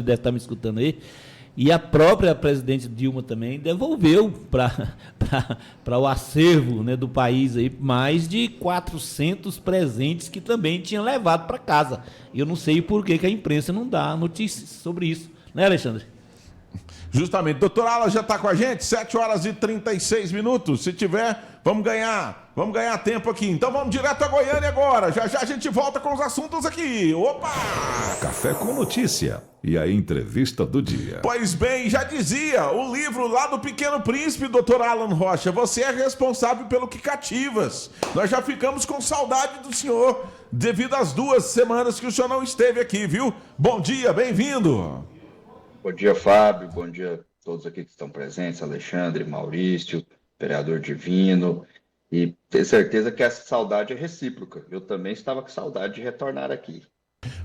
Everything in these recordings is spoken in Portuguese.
deve estar me escutando aí, e a própria presidente Dilma também devolveu para o acervo, né, do país aí mais de 400 presentes que também tinha levado para casa. Eu não sei por que a imprensa não dá notícias sobre isso, né, Alexandre? Justamente. Doutor Alan já está com a gente, 7 horas e 36 minutos. Se tiver, vamos ganhar tempo aqui. Então vamos direto a Goiânia agora. Já já a gente volta com os assuntos aqui. Opa! Café com notícia e a entrevista do dia. Pois bem, já dizia o livro lá do Pequeno Príncipe, doutor Alan Rocha, você é responsável pelo que cativas. Nós já ficamos com saudade do senhor devido às 2 semanas que o senhor não esteve aqui, viu? Bom dia, bem-vindo. Bom dia, Fábio. Bom dia a todos aqui que estão presentes, Alexandre, Maurício, vereador Divino. E tenho certeza que essa saudade é recíproca. Eu também estava com saudade de retornar aqui.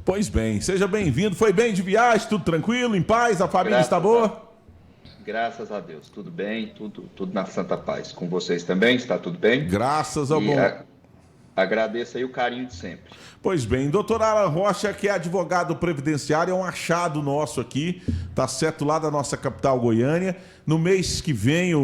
Pois bem, seja bem-vindo. Foi bem de viagem, tudo tranquilo, em paz, a família está boa? Graças a Deus, tudo bem, tudo na santa paz. Com vocês também, está tudo bem? Graças ao bom. Agradeço aí o carinho de sempre. Pois bem, doutor Alan Rocha, que é advogado previdenciário, é um achado nosso aqui, tá certo, lá da nossa capital Goiânia. No mês que vem,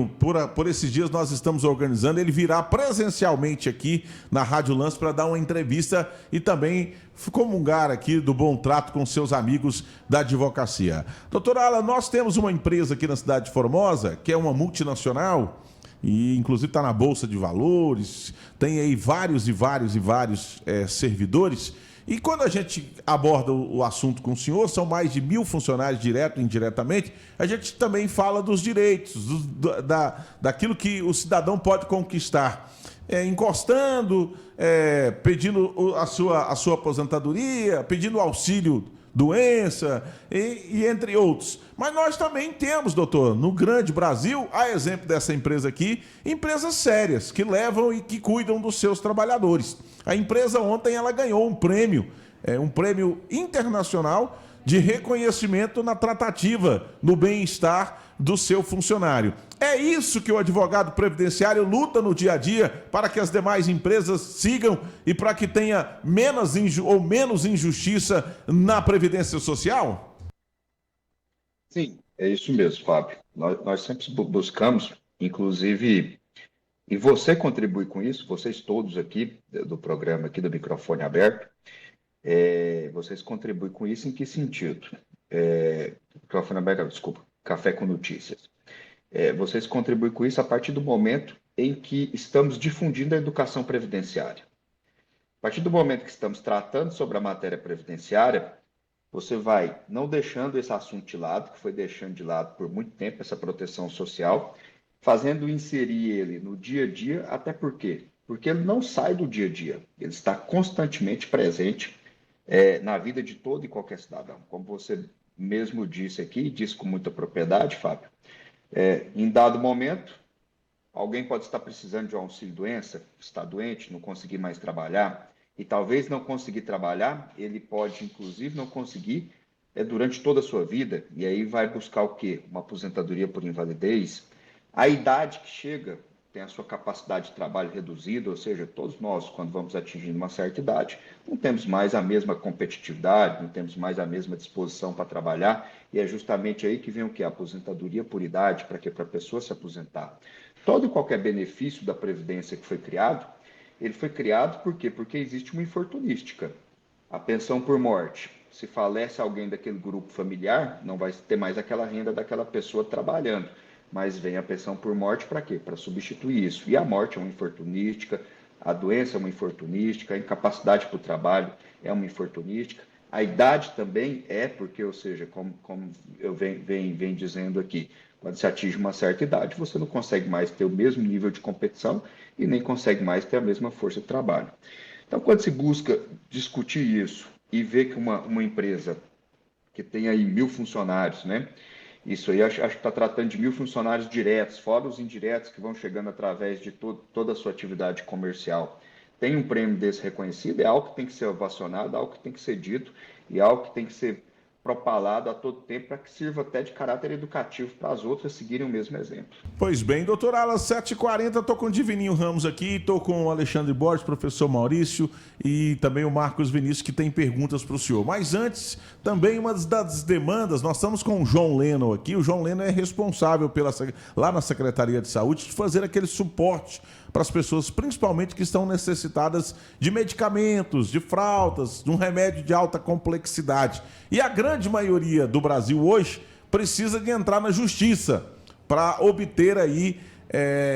por esses dias, nós estamos organizando, ele virá presencialmente aqui na Rádio Lance para dar uma entrevista e também comungar aqui do bom trato com seus amigos da advocacia. Doutor Alan, nós temos uma empresa aqui na cidade de Formosa, que é uma multinacional, e inclusive está na Bolsa de Valores, tem aí vários servidores. E quando a gente aborda o assunto com o senhor, são mais de 1.000 funcionários, direto e indiretamente, a gente também fala dos direitos, daquilo que o cidadão pode conquistar. Encostando, pedindo a sua aposentadoria, pedindo auxílio doença e entre outros. Mas nós também temos, doutor, no grande Brasil, a exemplo dessa empresa aqui, empresas sérias que levam e que cuidam dos seus trabalhadores. A empresa ontem ela ganhou um prêmio internacional de reconhecimento na tratativa no bem-estar do seu funcionário. É isso que o advogado previdenciário luta no dia a dia para que as demais empresas sigam e para que tenha menos injustiça na Previdência Social? Sim, é isso mesmo, Fábio. Nós sempre buscamos, inclusive, e você contribui com isso, vocês todos aqui do programa, aqui do microfone aberto, vocês contribuem com isso em que sentido? Microfone aberto, desculpa, Café com Notícias. Vocês contribuem com isso a partir do momento em que estamos difundindo a educação previdenciária. A partir do momento que estamos tratando sobre a matéria previdenciária, você vai não deixando esse assunto de lado, que foi deixando de lado por muito tempo, essa proteção social, fazendo inserir ele no dia a dia, até por quê? Porque ele não sai do dia a dia, ele está constantemente presente na vida de todo e qualquer cidadão. Como você mesmo disse aqui, disse com muita propriedade, Fábio, em dado momento, alguém pode estar precisando de um auxílio-doença, está doente, não conseguir mais trabalhar, e talvez não conseguir trabalhar, ele pode, inclusive, não conseguir durante toda a sua vida, e aí vai buscar o quê? Uma aposentadoria por invalidez. A idade que chega tem a sua capacidade de trabalho reduzida, ou seja, todos nós, quando vamos atingindo uma certa idade, não temos mais a mesma competitividade, não temos mais a mesma disposição para trabalhar, e é justamente aí que vem o quê? A aposentadoria por idade, para quê? Para a pessoa se aposentar. Todo e qualquer benefício da Previdência que foi criado, ele foi criado por quê? Porque existe uma infortunística. A pensão por morte. Se falece alguém daquele grupo familiar, não vai ter mais aquela renda daquela pessoa trabalhando. Mas vem a pensão por morte para quê? Para substituir isso. E a morte é uma infortunística, a doença é uma infortunística, a incapacidade para o trabalho é uma infortunística. A idade também porque, ou seja, como eu venho dizendo aqui, quando se atinge uma certa idade, você não consegue mais ter o mesmo nível de competição e nem consegue mais ter a mesma força de trabalho. Então, quando se busca discutir isso e ver que uma empresa que tem aí 1.000 funcionários, né? Isso aí, acho que está tratando de 1.000 funcionários diretos, fora os indiretos que vão chegando através de toda a sua atividade comercial. Tem um prêmio desse reconhecido, é algo que tem que ser ovacionado, algo que tem que ser dito e algo que tem que ser propalado a todo tempo para que sirva até de caráter educativo para as outras seguirem o mesmo exemplo. Pois bem, doutor Alan, 7h40, estou com o Divininho Ramos aqui, estou com o Alexandre Borges, professor Maurício e também o Marcos Vinícius, que tem perguntas para o senhor. Mas antes, também uma das demandas, nós estamos com o João Leno aqui, o João Leno é responsável lá na Secretaria de Saúde de fazer aquele suporte para as pessoas, principalmente que estão necessitadas de medicamentos, de fraldas, de um remédio de alta complexidade. E a grande maioria do Brasil hoje precisa de entrar na justiça para obter aí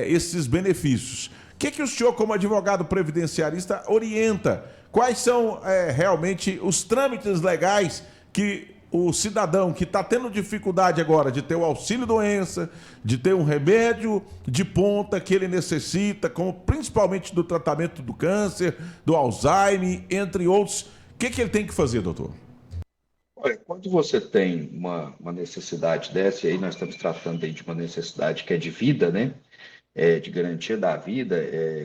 esses benefícios. O que o senhor, como advogado previdenciarista, orienta? Quais são realmente os trâmites legais que o cidadão que está tendo dificuldade agora de ter o auxílio-doença, de ter um remédio de ponta que ele necessita, como principalmente do tratamento do câncer, do Alzheimer, entre outros, o que ele tem que fazer, doutor? Olha, quando você tem uma necessidade dessa, e aí nós estamos tratando aí de uma necessidade que é de vida, né? De garantia da vida,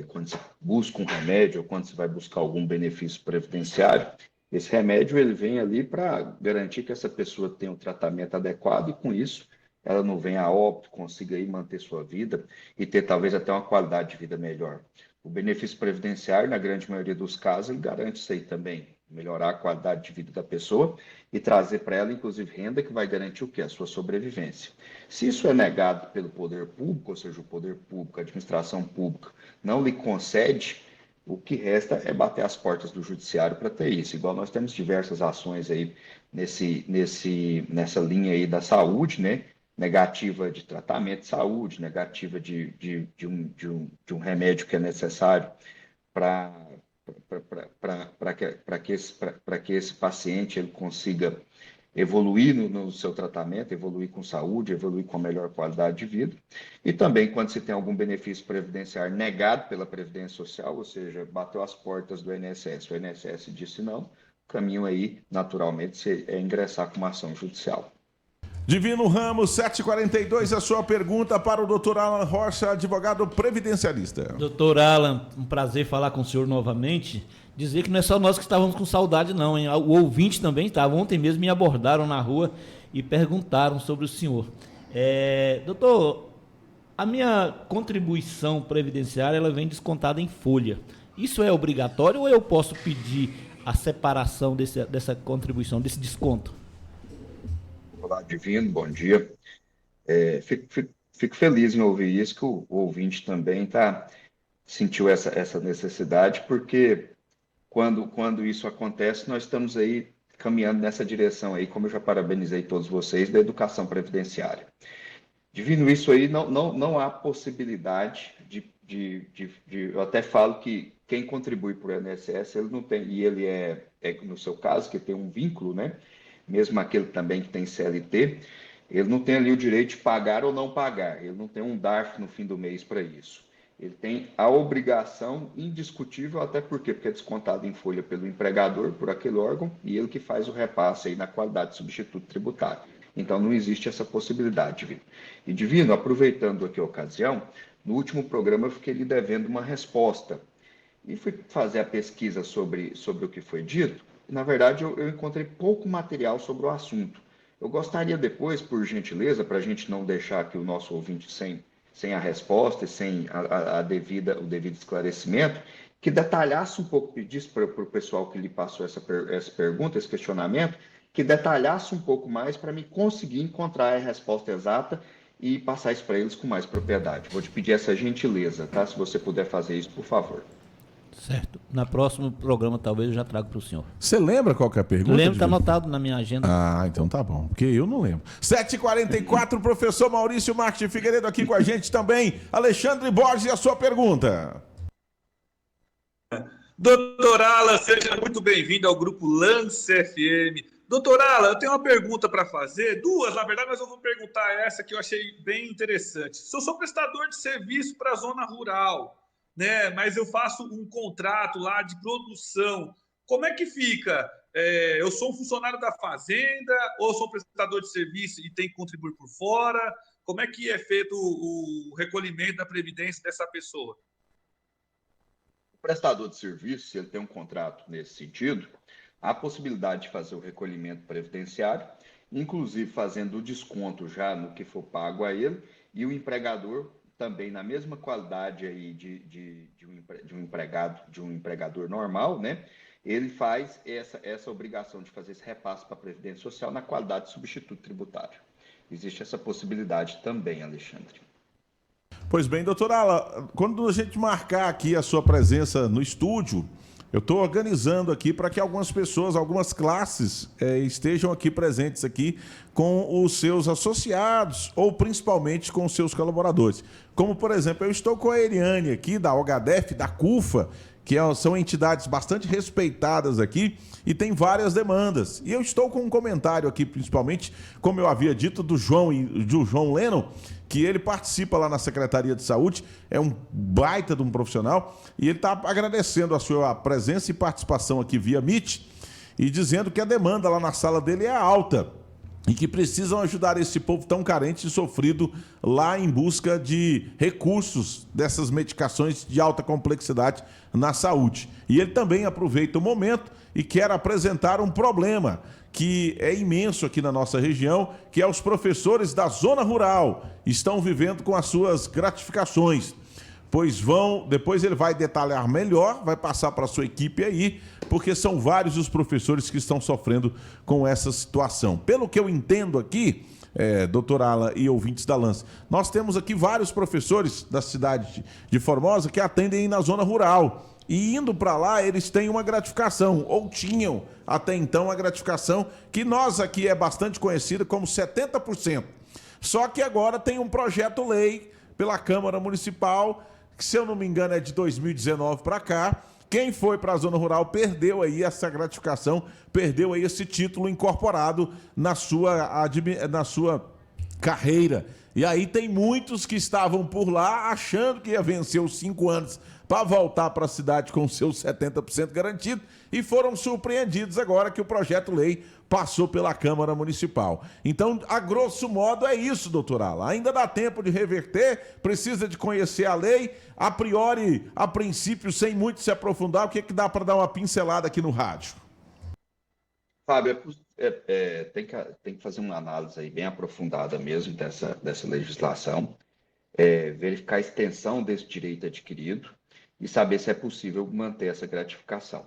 quando você busca um remédio ou quando você vai buscar algum benefício previdenciário, esse remédio ele vem ali para garantir que essa pessoa tenha um tratamento adequado e com isso ela não venha a óbito, consiga aí manter sua vida e ter talvez até uma qualidade de vida melhor. O benefício previdenciário, na grande maioria dos casos, ele garante isso aí também, melhorar a qualidade de vida da pessoa e trazer para ela, inclusive, renda que vai garantir o quê? A sua sobrevivência. Se isso é negado pelo poder público, ou seja, o poder público, a administração pública, não lhe concede, o que resta é bater as portas do judiciário para ter isso. Igual nós temos diversas ações aí nessa linha aí da saúde, né? Negativa de tratamento de saúde, negativa de um remédio que é necessário para que esse paciente ele consiga evoluir no seu tratamento, evoluir com saúde, evoluir com a melhor qualidade de vida. E também quando se tem algum benefício previdenciário negado pela Previdência Social, ou seja, bateu as portas do INSS, o INSS disse não, o caminho aí, naturalmente, é ingressar com uma ação judicial. Divino Ramos, 7h42, a sua pergunta para o doutor Alan Rocha, advogado previdenciarista. Doutor Alan, um prazer falar com o senhor novamente. Dizer que não é só nós que estávamos com saudade, não, hein? O ouvinte também estava. Ontem mesmo me abordaram na rua e perguntaram sobre o senhor. Doutor, a minha contribuição previdenciária ela vem descontada em folha. Isso é obrigatório ou eu posso pedir a separação dessa contribuição, desse desconto? Olá, Divino, bom dia. Fico feliz em ouvir isso, que o ouvinte também sentiu essa necessidade, porque quando isso acontece, nós estamos aí caminhando nessa direção aí, como eu já parabenizei todos vocês, da educação previdenciária. Divino, isso aí não há possibilidade eu até falo que quem contribui para o INSS, ele não tem, e ele no seu caso, que tem um vínculo, né? Mesmo aquele também que tem CLT, ele não tem ali o direito de pagar ou não pagar, ele não tem um DARF no fim do mês para isso. Ele tem a obrigação indiscutível, até porque é descontado em folha pelo empregador, por aquele órgão, e ele que faz o repasse aí na qualidade de substituto tributário. Então, não existe essa possibilidade, Divino. E, Divino, aproveitando aqui a ocasião, no último programa eu fiquei lhe devendo uma resposta. E fui fazer a pesquisa sobre o que foi dito, e, na verdade, eu encontrei pouco material sobre o assunto. Eu gostaria depois, por gentileza, para a gente não deixar aqui o nosso ouvinte sem a resposta e sem o devido esclarecimento, que detalhasse um pouco, pedisse para o pessoal que lhe passou essa pergunta, esse questionamento, que detalhasse um pouco mais para me conseguir encontrar a resposta exata e passar isso para eles com mais propriedade. Vou te pedir essa gentileza, tá? Se você puder fazer isso, por favor. Certo. Na próximo programa, talvez, eu já trago para o senhor. Você lembra qual que é a pergunta? Lembro, está anotado na minha agenda. Ah, então tá bom, porque eu não lembro. 7h44, professor Maurício Marques de Figueiredo aqui com a gente também. Alexandre Borges, a sua pergunta. Doutor Alan, seja muito bem-vindo ao Grupo Lance FM. Doutor Alan, eu tenho uma pergunta para fazer, duas, na verdade, mas eu vou perguntar essa que eu achei bem interessante. Se eu sou prestador de serviço para a zona rural, né, mas eu faço um contrato lá de produção, como é que fica? Eu sou um funcionário da fazenda ou sou um prestador de serviço e tenho que contribuir por fora? Como é que é feito o recolhimento da previdência dessa pessoa? O prestador de serviço, se ele tem um contrato nesse sentido, há a possibilidade de fazer o recolhimento previdenciário inclusive fazendo o desconto já no que for pago a ele, e o empregador também na mesma qualidade aí de um empregador normal, né? Ele faz essa obrigação de fazer esse repasse para a Previdência Social na qualidade de substituto tributário. Existe essa possibilidade também, Alexandre. Pois bem, doutora Ala, quando a gente marcar aqui a sua presença no estúdio, eu estou organizando aqui para que algumas pessoas, algumas classes estejam aqui presentes aqui com os seus associados ou principalmente com os seus colaboradores. Como, por exemplo, eu estou com a Eliane aqui da OHDEF, da CUFA, que são entidades bastante respeitadas aqui e tem várias demandas. E eu estou com um comentário aqui, principalmente, como eu havia dito, do João Lennon, que ele participa lá na Secretaria de Saúde, é um baita de um profissional, e ele está agradecendo a sua presença e participação aqui via Meet, e dizendo que a demanda lá na sala dele é alta, e que precisam ajudar esse povo tão carente e sofrido lá em busca de recursos dessas medicações de alta complexidade na saúde. E ele também aproveita o momento e quer apresentar um problema que é imenso aqui na nossa região, que é os professores da zona rural estão vivendo com as suas gratificações. Pois depois ele vai detalhar melhor, vai passar para a sua equipe aí, porque são vários os professores que estão sofrendo com essa situação. Pelo que eu entendo aqui, doutora Ala e ouvintes da Lance, nós temos aqui vários professores da cidade de Formosa que atendem aí na zona rural. E indo para lá, eles têm uma gratificação, ou tinham até então a gratificação, que nós aqui é bastante conhecida como 70%. Só que agora tem um projeto-lei pela Câmara Municipal, que, se eu não me engano, é de 2019 para cá. Quem foi para a zona rural perdeu aí essa gratificação, perdeu aí esse título incorporado na sua carreira. E aí tem muitos que estavam por lá achando que ia vencer os 5 anos para voltar para a cidade com seus 70% garantido e foram surpreendidos agora que o projeto-lei passou pela Câmara Municipal. Então, a grosso modo, é isso, doutora Ala. Ainda dá tempo de reverter, precisa de conhecer a lei, a priori, a princípio, sem muito se aprofundar, o que dá para dar uma pincelada aqui no rádio? Fábio, tem que fazer uma análise aí bem aprofundada mesmo dessa legislação, verificar a extensão desse direito adquirido e saber se é possível manter essa gratificação.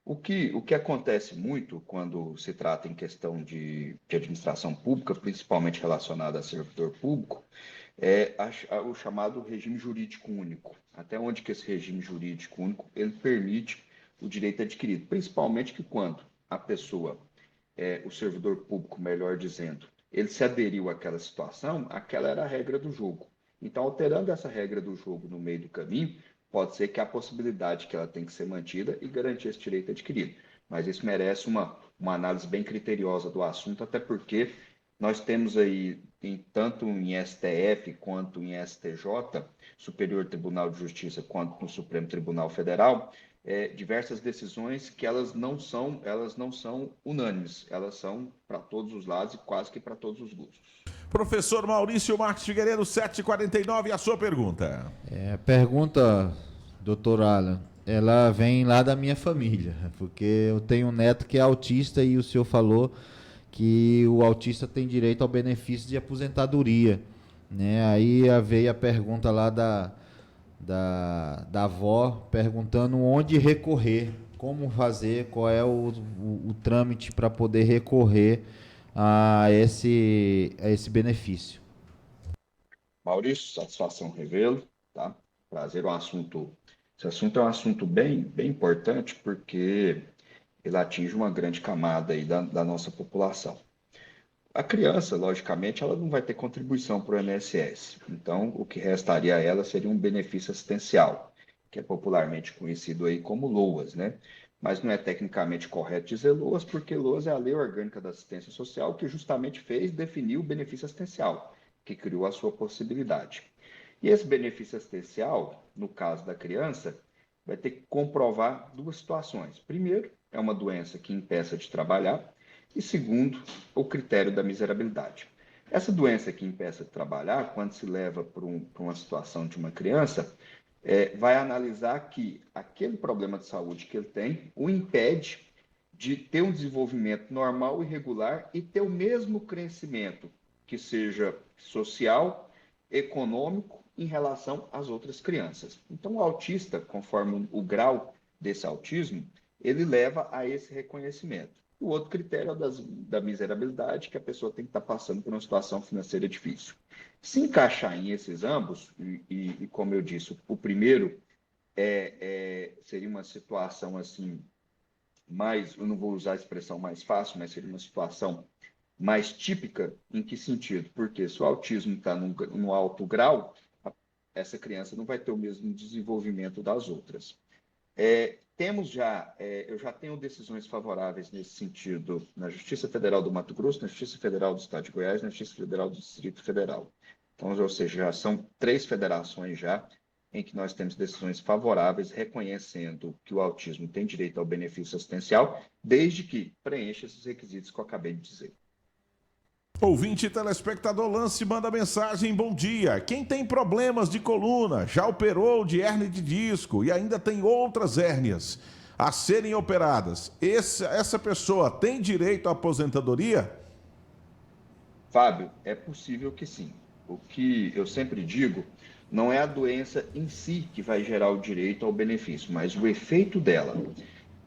O que acontece muito quando se trata em questão de administração pública, principalmente relacionada a servidor público, é o chamado regime jurídico único. Até onde que esse regime jurídico único ele permite o direito adquirido, principalmente que quando a pessoa, o servidor público, melhor dizendo, ele se aderiu àquela situação, aquela era a regra do jogo. Então, alterando essa regra do jogo no meio do caminho, pode ser que há possibilidade que ela tem que ser mantida e garantir esse direito adquirido. Mas isso merece uma análise bem criteriosa do assunto, até porque nós temos aí, tanto em STF quanto em STJ, Superior Tribunal de Justiça, quanto no Supremo Tribunal Federal, diversas decisões que elas não são unânimes, elas são para todos os lados e quase que para todos os gostos. Professor Maurício Marques Figueiredo, 7h49, a sua pergunta. A pergunta, doutor Alan, ela vem lá da minha família, porque eu tenho um neto que é autista e o senhor falou que o autista tem direito ao benefício de aposentadoria, né? Aí veio a pergunta lá da avó, perguntando onde recorrer, como fazer, qual é o trâmite para poder recorrer a esse benefício. Maurício, satisfação revê-lo, tá? Prazer, esse assunto é um assunto bem importante porque ele atinge uma grande camada aí da nossa população. A criança, logicamente, ela não vai ter contribuição para o INSS, então o que restaria a ela seria um benefício assistencial, que é popularmente conhecido aí como LOAS, né? Mas não é tecnicamente correto dizer LOAS, porque LOAS é a Lei Orgânica da Assistência Social, que justamente definiu o benefício assistencial, que criou a sua possibilidade. E esse benefício assistencial, no caso da criança, vai ter que comprovar 2 situações. Primeiro, é uma doença que impeça de trabalhar, e segundo, o critério da miserabilidade. Essa doença que impeça de trabalhar, quando se leva para uma situação de uma criança, vai analisar que aquele problema de saúde que ele tem o impede de ter um desenvolvimento normal e regular e ter o mesmo crescimento, que seja social, econômico, em relação às outras crianças. Então, o autista, conforme o grau desse autismo, ele leva a esse reconhecimento. O outro critério é da miserabilidade, que a pessoa tem que estar passando por uma situação financeira difícil. Se encaixar em esses ambos, e como eu disse, o primeiro seria uma situação assim, mais, eu não vou usar a expressão mais fácil, mas seria uma situação mais típica. Em que sentido? Porque se o autismo está no alto grau, essa criança não vai ter o mesmo desenvolvimento das outras. Eu já tenho decisões favoráveis nesse sentido na Justiça Federal do Mato Grosso, na Justiça Federal do Estado de Goiás, na Justiça Federal do Distrito Federal. Então, ou seja, já são 3 federações já em que nós temos decisões favoráveis reconhecendo que o autismo tem direito ao benefício assistencial, desde que preencha esses requisitos que eu acabei de dizer. Ouvinte e telespectador Lance manda mensagem: bom dia. Quem tem problemas de coluna, já operou de hérnia de disco e ainda tem outras hérnias a serem operadas, essa pessoa tem direito à aposentadoria? Fábio, é possível que sim. O que eu sempre digo, não é a doença em si que vai gerar o direito ao benefício, mas o efeito dela.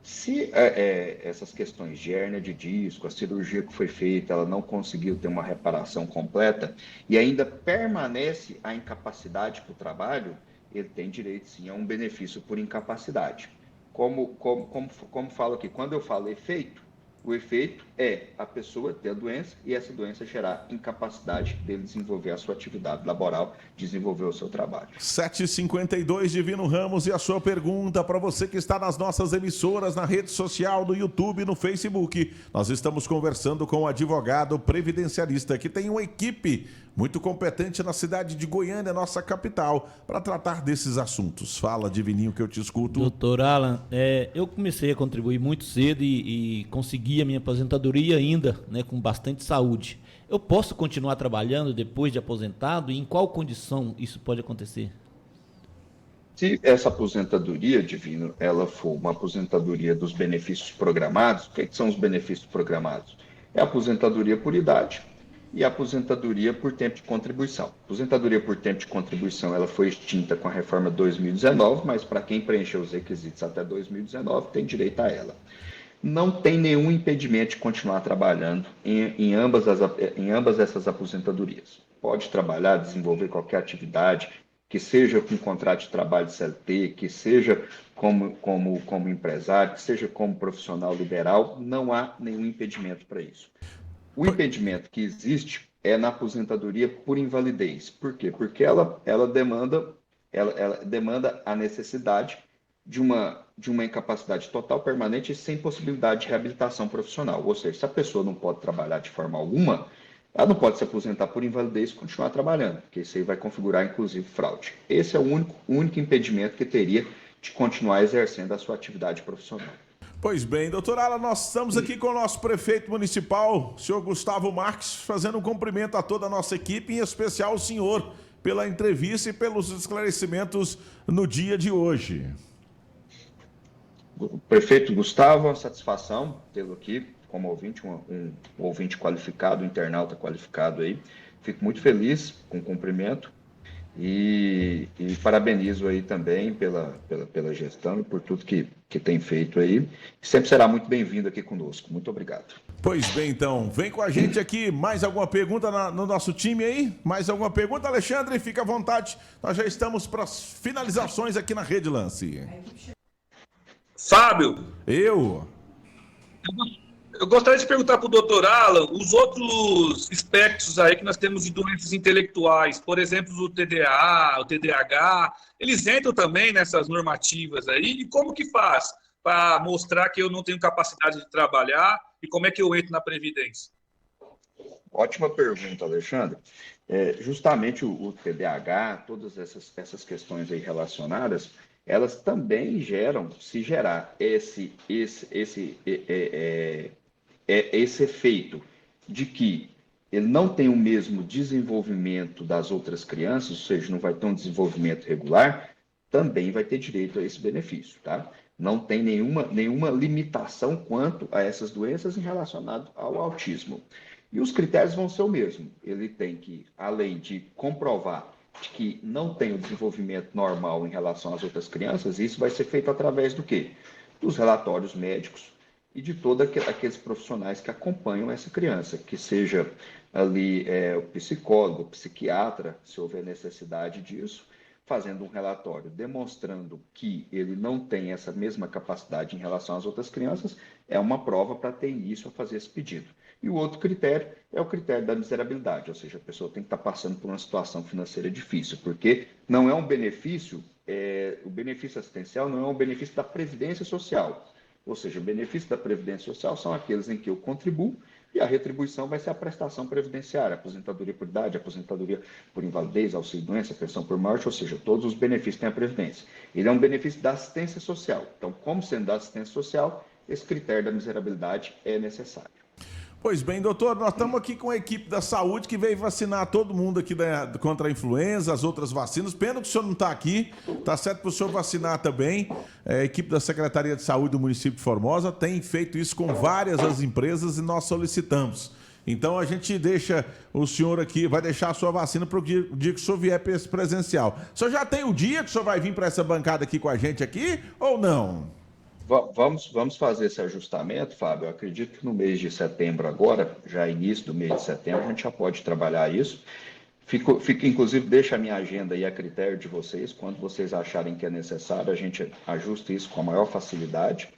Se essas questões de hérnia de disco, a cirurgia que foi feita, ela não conseguiu ter uma reparação completa e ainda permanece a incapacidade para o trabalho, ele tem direito sim a um benefício por incapacidade. Como falo aqui, quando eu falo efeito, o efeito é a pessoa ter a doença e essa doença gerar incapacidade dele desenvolver a sua atividade laboral, desenvolver o seu trabalho. 7h52, Divino Ramos, e a sua pergunta para você que está nas nossas emissoras, na rede social, no YouTube, no Facebook. Nós estamos conversando com um advogado previdenciarista que tem uma equipe muito competente na cidade de Goiânia, nossa capital, para tratar desses assuntos. Fala, Divininho, que eu te escuto. Doutor Alan, eu comecei a contribuir muito cedo e consegui a minha aposentadoria ainda, né, com bastante saúde. Eu posso continuar trabalhando depois de aposentado e em qual condição isso pode acontecer? Se essa aposentadoria, Divino, ela for uma aposentadoria dos benefícios programados, o que são os benefícios programados? É a aposentadoria por idade e a aposentadoria por tempo de contribuição. A aposentadoria por tempo de contribuição ela foi extinta com a reforma 2019, mas para quem preencheu os requisitos até 2019 tem direito a ela. Não tem nenhum impedimento de continuar trabalhando em ambas essas aposentadorias. Pode trabalhar, desenvolver qualquer atividade, que seja com contrato de trabalho de CLT, que seja como empresário, que seja como profissional liberal, não há nenhum impedimento para isso. O impedimento que existe é na aposentadoria por invalidez. Por quê? Porque ela demanda a necessidade de uma incapacidade total, permanente e sem possibilidade de reabilitação profissional. Ou seja, se a pessoa não pode trabalhar de forma alguma, ela não pode se aposentar por invalidez e continuar trabalhando, porque isso aí vai configurar, inclusive, fraude. Esse é o único impedimento que teria de continuar exercendo a sua atividade profissional. Pois bem, doutor Alan, nós estamos aqui com o nosso prefeito municipal, o senhor Gustavo Marques, fazendo um cumprimento a toda a nossa equipe, em especial o senhor, pela entrevista e pelos esclarecimentos no dia de hoje. Prefeito Gustavo, uma satisfação tê-lo aqui como ouvinte, um ouvinte qualificado, um internauta qualificado aí. Fico muito feliz com o cumprimento e parabenizo aí também pela gestão e por tudo que tem feito aí. Sempre será muito bem-vindo aqui conosco. Muito obrigado. Pois bem, então, vem com a gente aqui. Mais alguma pergunta no nosso time aí? Mais alguma pergunta, Alexandre? Fica à vontade. Nós já estamos para as finalizações aqui na Rede Lance. Fábio. Eu gostaria de perguntar para o doutor Alan os outros espectros aí que nós temos de doenças intelectuais, por exemplo, o TDA, o TDAH, eles entram também nessas normativas aí, e como que faz para mostrar que eu não tenho capacidade de trabalhar e como é que eu entro na Previdência? Ótima pergunta, Alexandre. Justamente o TDAH, todas essas questões aí relacionadas, elas também se gerar esse efeito de que ele não tem o mesmo desenvolvimento das outras crianças, ou seja, não vai ter um desenvolvimento regular, também vai ter direito a esse benefício, tá? Não tem nenhuma limitação quanto a essas doenças relacionadas ao autismo. E os critérios vão ser o mesmo. Ele tem que, além de comprovar que não tem o desenvolvimento normal em relação às outras crianças, isso vai ser feito através do quê? Dos relatórios médicos e de todos aqueles profissionais que acompanham essa criança, que seja ali o psicólogo, o psiquiatra, se houver necessidade disso, fazendo um relatório demonstrando que ele não tem essa mesma capacidade em relação às outras crianças, é uma prova para ter início a fazer esse pedido. E o outro critério é o critério da miserabilidade, ou seja, a pessoa tem que estar passando por uma situação financeira difícil, porque não é um benefício, o benefício assistencial não é um benefício da Previdência Social, ou seja, o benefício da Previdência Social são aqueles em que eu contribuo e a retribuição vai ser a prestação previdenciária, aposentadoria por idade, aposentadoria por invalidez, auxílio-doença, pensão por morte, ou seja, todos os benefícios têm a Previdência. Ele é um benefício da assistência social. Então, como sendo da assistência social, esse critério da miserabilidade é necessário. Pois bem, doutor, nós estamos aqui com a equipe da saúde que veio vacinar todo mundo aqui contra a influenza, as outras vacinas. Pena que o senhor não está aqui, tá certo para o senhor vacinar também. A equipe da Secretaria de Saúde do município de Formosa tem feito isso com várias das empresas e nós solicitamos. Então a gente deixa o senhor aqui, vai deixar a sua vacina para o dia que o senhor vier para esse presencial. O senhor já tem o dia que o senhor vai vir para essa bancada aqui com a gente aqui ou não? Vamos fazer esse ajustamento, Fábio. Eu acredito que no mês de setembro agora, já início do mês de setembro, a gente já pode trabalhar isso. Inclusive, deixa a minha agenda aí a critério de vocês. Quando vocês acharem que é necessário, a gente ajusta isso com a maior facilidade.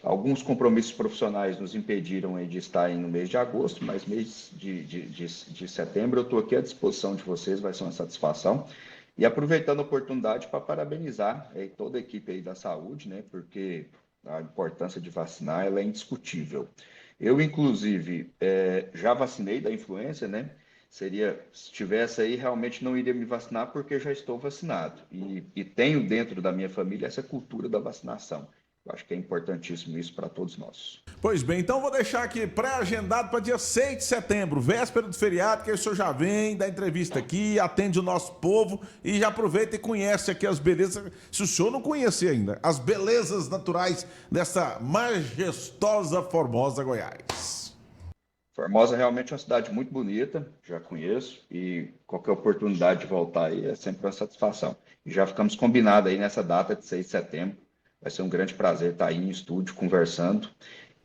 Alguns compromissos profissionais nos impediram aí de estar aí no mês de agosto, mas mês de setembro eu estou aqui à disposição de vocês, vai ser uma satisfação. E aproveitando a oportunidade para parabenizar toda a equipe aí da saúde, né, porque a importância de vacinar ela é indiscutível. Eu, inclusive, já vacinei da influenza, né? Se tivesse aí, realmente não iria me vacinar porque já estou vacinado. E tenho dentro da minha família essa cultura da vacinação. Eu acho que é importantíssimo isso para todos nós. Pois bem, então vou deixar aqui pré-agendado para dia 6 de setembro, véspera do feriado, que aí o senhor já vem, dá entrevista aqui, atende o nosso povo e já aproveita e conhece aqui as belezas, se o senhor não conhecer ainda, as belezas naturais dessa majestosa Formosa, Goiás. Formosa realmente é uma cidade muito bonita, já conheço, e qualquer oportunidade de voltar aí é sempre uma satisfação. E já ficamos combinados aí nessa data de 6 de setembro. Vai ser um grande prazer estar aí em estúdio, conversando.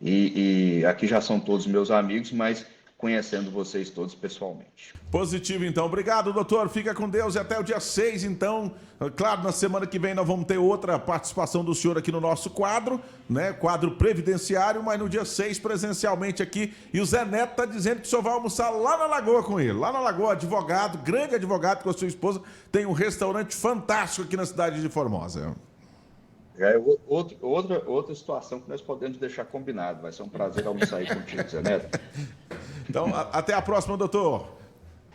E aqui já são todos meus amigos, mas conhecendo vocês todos pessoalmente. Positivo, então. Obrigado, doutor. Fica com Deus e até o dia 6, então. Claro, na semana que vem nós vamos ter outra participação do senhor aqui no nosso quadro, né? Quadro previdenciário, mas no dia 6 presencialmente aqui. E o Zé Neto está dizendo que o senhor vai almoçar lá na Lagoa com ele. Lá na Lagoa, advogado, grande advogado com a sua esposa, tem um restaurante fantástico aqui na cidade de Formosa. Já é outra situação que nós podemos deixar combinado. Vai ser um prazer almoçar aí contigo, Zé Neto. Então, até a próxima, doutor.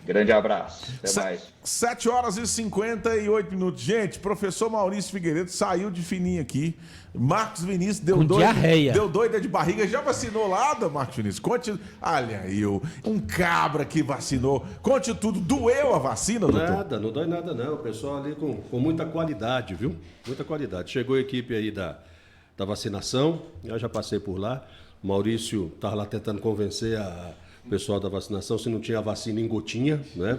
Grande abraço. Até mais. 7 horas e 58 minutos. Gente, professor Maurício Figueiredo saiu de fininho aqui. Marcos Vinícius deu doida de barriga. Já vacinou lá, Marcos Vinícius? Conte. Olha aí, um cabra que vacinou. Conte tudo. Doeu a vacina, doutor? Nada, não dói nada não. O pessoal ali com muita qualidade, viu? Muita qualidade. Chegou a equipe aí da vacinação. Eu já passei por lá. O Maurício estava lá tentando convencer o pessoal da vacinação se não tinha vacina em gotinha, né?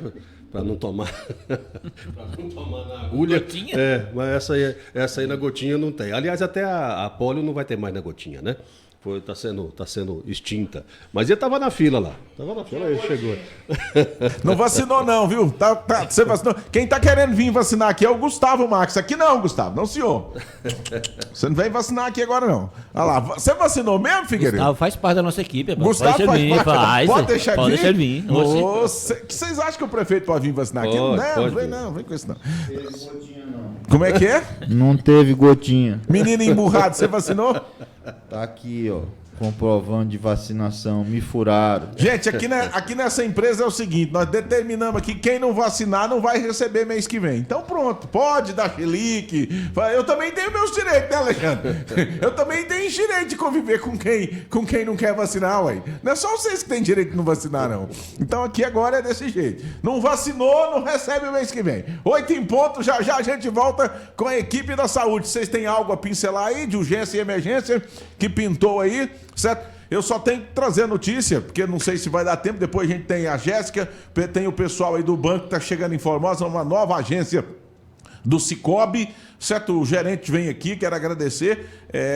Para não tomar na agulha. Gotinha? Mas essa aí na gotinha não tem. Aliás, até a polio não vai ter mais na gotinha, né? Tá sendo extinta. Mas ele estava na fila lá. Ele chegou. Não vacinou não, viu? Você vacinou. Quem tá querendo vir vacinar aqui é o Gustavo Marques. Aqui não, Gustavo. Não, senhor. Você não vem vacinar aqui agora, não. Olha lá. Você vacinou mesmo, Figueiredo? Gustavo faz parte da nossa equipe. Gustavo faz parte. Pode deixar ele vir. Que vocês acham que o prefeito pode vir vacinar aqui? Não vem com isso não. Como é? Não teve gotinha. Menino emburrado, você vacinou? Tá aqui, ó. comprovando de vacinação, me furaram. Gente, aqui nessa empresa é o seguinte, nós determinamos aqui quem não vacinar não vai receber mês que vem. Então pronto, pode dar chilique. Eu também tenho meus direitos, né, Alexandre? Eu também tenho direito de conviver com quem não quer vacinar, ué. Não é só vocês que têm direito de não vacinar, não. Então aqui agora é desse jeito. Não vacinou, não recebe o mês que vem. 8 em ponto, já a gente volta com a equipe da saúde. Vocês têm algo a pincelar aí de urgência e emergência que pintou aí? Certo? Eu só tenho que trazer a notícia, porque não sei se vai dar tempo. Depois a gente tem a Jéssica, tem o pessoal aí do banco que está chegando em Formosa, uma nova agência do Cicobi, certo? O gerente vem aqui, quero agradecer.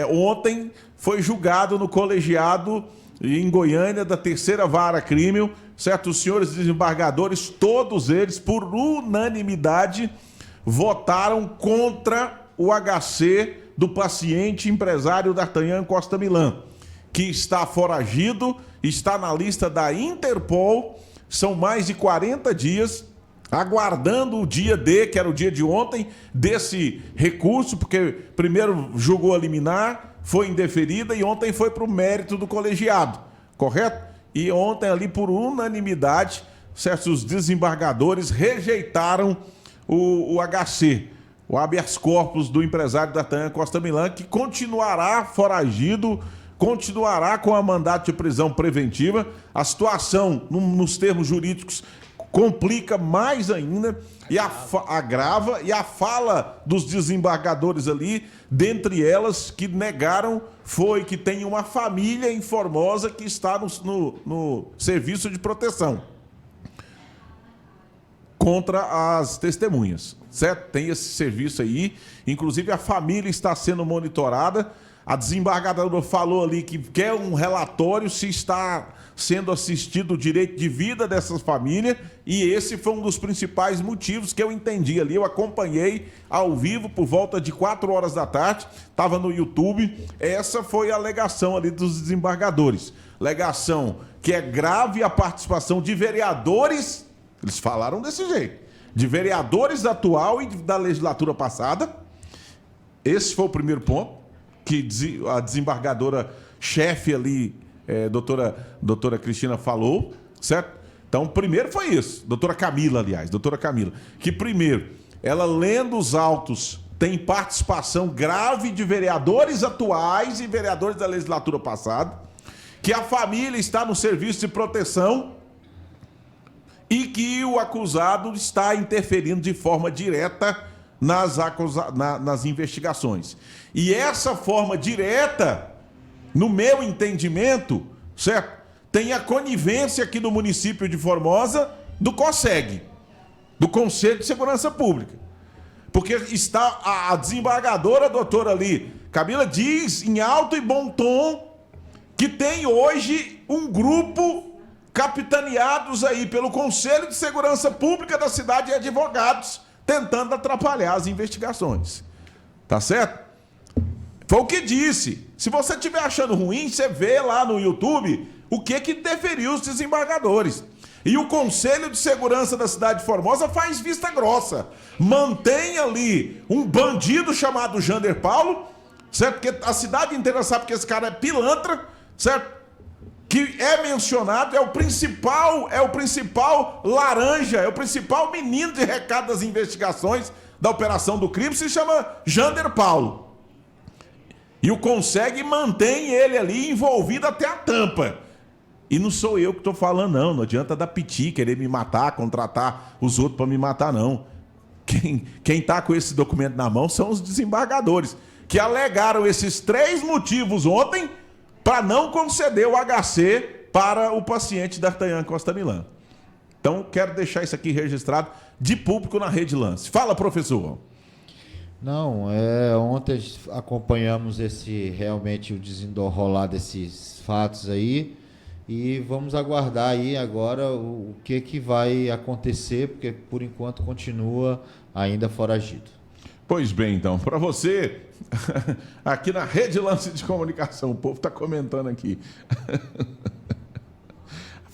Ontem foi julgado no colegiado em Goiânia da 3ª Vara Crime, certo? Os senhores desembargadores, todos eles, por unanimidade, votaram contra o HC do paciente empresário D'Artagnan Costa Milan, que está foragido, está na lista da Interpol, são mais de 40 dias, aguardando o dia D, que era o dia de ontem, desse recurso, porque primeiro julgou a liminar, foi indeferida e ontem foi para o mérito do colegiado, correto? E ontem ali, por unanimidade, certos desembargadores rejeitaram o HC, o habeas corpus do empresário D'Artagnan Costa Milan, que continuará foragido, continuará com a mandato de prisão preventiva. A situação, nos termos jurídicos, complica mais ainda e agrava, e a fala dos desembargadores ali, dentre elas, que negaram, foi que tem uma família em Formosa que está no serviço de proteção contra as testemunhas, certo? Tem esse serviço aí, inclusive a família está sendo monitorada. A desembargadora falou ali que quer um relatório se está sendo assistido o direito de vida dessas famílias, e esse foi um dos principais motivos que eu entendi ali. Eu acompanhei ao vivo por volta de 4 horas da tarde, estava no YouTube. Essa foi a alegação ali dos desembargadores. Alegação que é grave a participação de vereadores, eles falaram desse jeito, de vereadores atual e da legislatura passada. Esse foi o primeiro ponto que a desembargadora chefe ali, doutora Cristina, falou, certo? Então, primeiro foi isso, doutora Camila, que primeiro, ela lendo os autos, tem participação grave de vereadores atuais e vereadores da legislatura passada, que a família está no serviço de proteção e que o acusado está interferindo de forma direta nas investigações. E essa forma direta, no meu entendimento, certo? Tem a conivência aqui do município de Formosa, do COSEG, do Conselho de Segurança Pública. Porque está a desembargadora, a doutora ali, Camila, diz em alto e bom tom que tem hoje um grupo capitaneados aí pelo Conselho de Segurança Pública da cidade e advogados tentando atrapalhar as investigações. Tá certo? Foi o que disse. Se você estiver achando ruim, você vê lá no YouTube o que interferiu os desembargadores. E o Conselho de Segurança da cidade de Formosa faz vista grossa. Mantém ali um bandido chamado Jander Paulo, certo? Porque a cidade inteira sabe que esse cara é pilantra, certo? Que é mencionado, é o principal laranja, é o principal menino de recado das investigações da operação do crime, se chama Jander Paulo. E o CONSEG mantém ele ali envolvido até a tampa. E não sou eu que estou falando, não. Não adianta dar piti, querer me matar, contratar os outros para me matar, não. Quem está com esse documento na mão são os desembargadores, que alegaram esses 3 motivos ontem para não conceder o HC para o paciente D'Artagnan Costa Milan. Então, quero deixar isso aqui registrado de público na Rede Lance. Fala, professor. Não, ontem acompanhamos realmente o desenrolar desses fatos aí, e vamos aguardar aí agora o que vai acontecer, porque por enquanto continua ainda foragido. Pois bem, então, para você, aqui na Rede Lance de Comunicação, o povo está comentando aqui.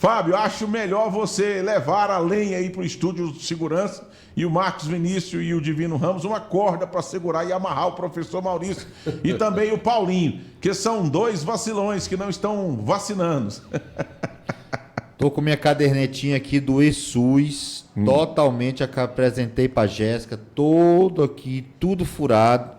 Fábio, acho melhor você levar a lenha aí pro estúdio de segurança e o Marcos Vinícius e o Divino Ramos uma corda para segurar e amarrar o professor Maurício e também o Paulinho, que são 2 vacilões que não estão vacinando. Tô com minha cadernetinha aqui do ESUS, totalmente apresentei pra Jéssica, todo aqui, tudo furado.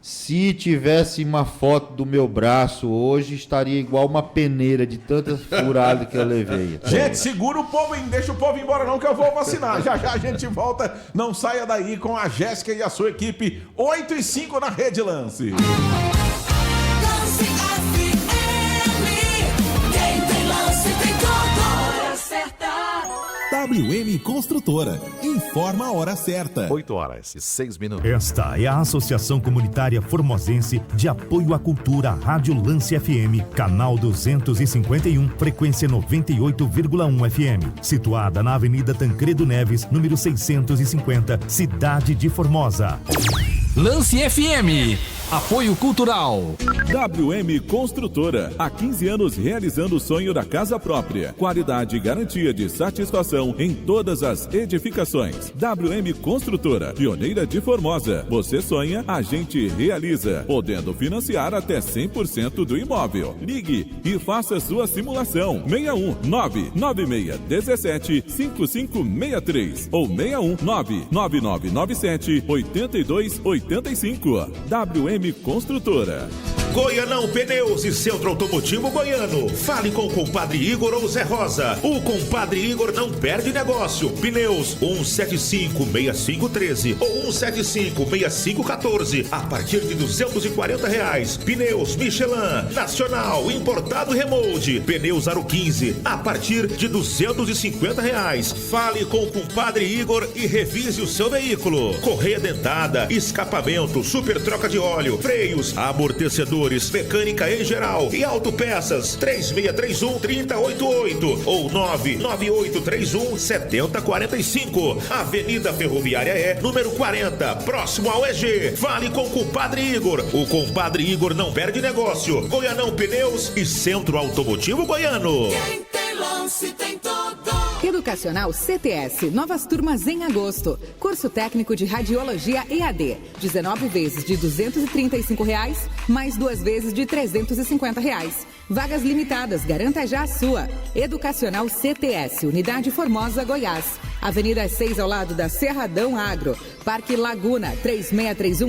Se tivesse uma foto do meu braço hoje, estaria igual uma peneira de tantas furadas que eu levei. Gente, segura o povo aí, não deixa o povo ir embora não, que eu vou vacinar. Já já a gente volta, não saia daí com a Jéssica e a sua equipe. 8h05 na Rede Lance. Lance FM, quem tem lance tem tudo. Hora certa. WM Construtora, informa a hora certa. 8h06. Esta é a Associação Comunitária Formosense de Apoio à Cultura Rádio Lance FM, canal 251, frequência 98,1 FM, situada na Avenida Tancredo Neves, número 650, Cidade de Formosa. Lance FM, apoio cultural. WM Construtora, há 15 anos realizando o sonho da casa própria. Qualidade e garantia de satisfação em todas as edificações. WM Construtora, pioneira de Formosa. Você sonha, a gente realiza, podendo financiar até 100% do imóvel. Ligue e faça sua simulação. 61 996 17 5563 ou 61 99997 8285. WM Construtora. Goianão Pneus e Centro Automotivo Goiano. Fale com o compadre Igor ou Zé Rosa. O compadre Igor não perde negócio. Pneus 175-6513 ou 175-6514 a partir de R$240. Pneus Michelin, nacional, importado Remold. Pneus Aro 15 a partir de R$250. Fale com o compadre Igor e revise o seu veículo. Correia dentada, escapamento, super troca de óleo, freios, amortecedor, mecânica em geral e autopeças. 3631-3088 ou 99831-7045. Avenida Ferroviária E, número 40, próximo ao EG. Fale com o compadre Igor. O compadre Igor não perde negócio. Goianão Pneus e Centro Automotivo Goiano. Quem tem lance tem tudo. Educacional CTS, novas turmas em agosto. Curso técnico de radiologia EAD, 19 vezes de R$235, mais 2 vezes de R$350. Vagas limitadas, garanta já a sua. Educacional CTS, Unidade Formosa, Goiás. Avenida 6 ao lado da Cerradão Agro. Parque Laguna, 3631